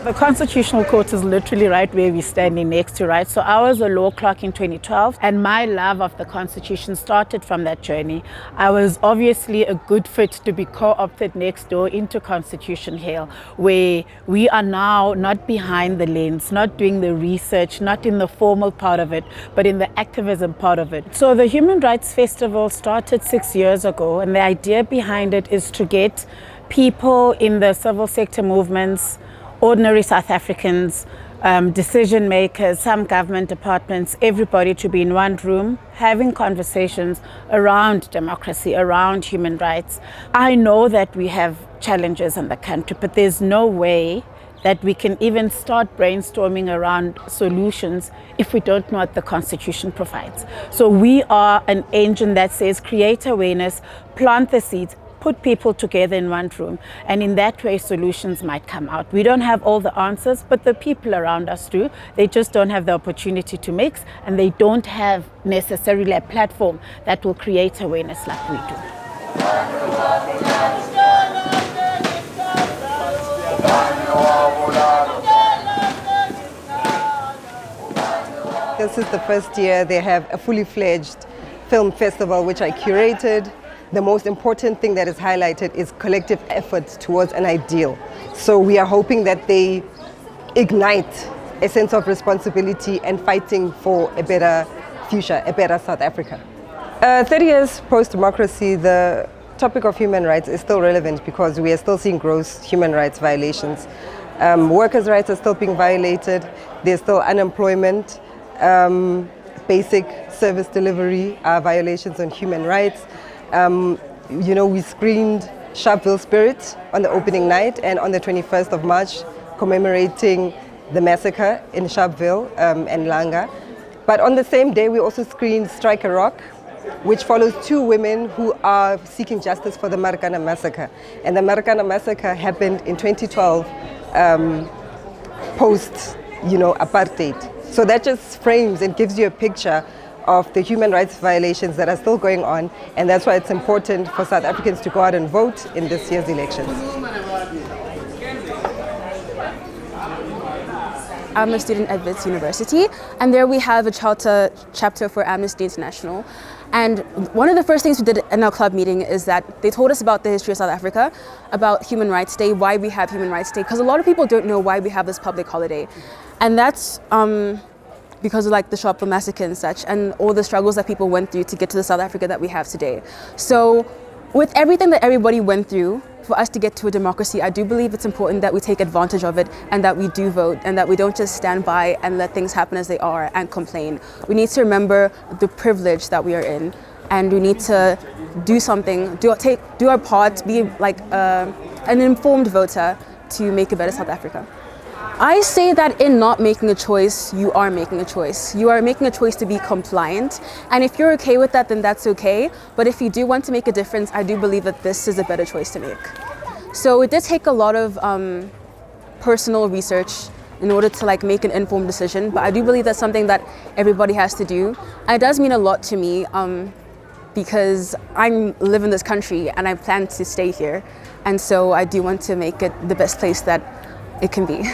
The Constitutional Court is literally right where we're standing next to, right? So I was a law clerk in 2012, and my love of the Constitution started from that journey. I was obviously a good fit to be co-opted next door into Constitution Hill, where we are now not behind the lens, not doing the research, not in the formal part of it, but in the activism part of it. So the Human Rights Festival started 6 years ago, and the idea behind it is to get people in the civil sector movements, ordinary South Africans, decision makers, some government departments, everybody to be in one room having conversations around democracy, around human rights. I know that we have challenges in the country, but there's no way that we can even start brainstorming around solutions if we don't know what the Constitution provides. So we are an engine that says create awareness, plant the seeds, put people together in one room, and in that way solutions might come out. We don't have all the answers, but the people around us do. They just don't have the opportunity to mix, and they don't have necessarily a platform that will create awareness like we do. This is the first year they have a fully fledged film festival, which I curated. The most important thing that is highlighted is collective efforts towards an ideal. So we are hoping that they ignite a sense of responsibility and fighting for a better future, a better South Africa. 30 years post-democracy, the topic of human rights is still relevant because we are still seeing gross human rights violations. Workers' rights are still being violated. There's still unemployment. Basic service delivery are violations on human rights. We screened Sharpeville Spirit on the opening night, and on the 21st of March, commemorating the massacre in Sharpeville and Langa. But on the same day, we also screened Strike a Rock, which follows two women who are seeking justice for the Marikana massacre. And the Marikana massacre happened in 2012, post-apartheid. So that just frames and gives you a picture of the human rights violations that are still going on, and that's why it's important for South Africans to go out and vote in this year's elections. I'm a student at Wits University, and there we have a chapter for Amnesty International. And one of the first things we did in our club meeting is that they told us about the history of South Africa, about Human Rights Day, why we have Human Rights Day, because a lot of people don't know why we have this public holiday. And that's because of the Sharpeville massacre and such, and all the struggles that people went through to get to the South Africa that we have today. So with everything that everybody went through, for us to get to a democracy, I do believe it's important that we take advantage of it and that we do vote and that we don't just stand by and let things happen as they are and complain. We need to remember the privilege that we are in, and we need to do something, do our part, be an informed voter to make a better South Africa. I say that in not making a choice, you are making a choice. You are making a choice to be compliant. And if you're okay with that, then that's okay. But if you do want to make a difference, I do believe that this is a better choice to make. So it did take a lot of personal research in order to make an informed decision. But I do believe that's something that everybody has to do. And it does mean a lot to me because I live in this country and I plan to stay here. And so I do want to make it the best place that it can be.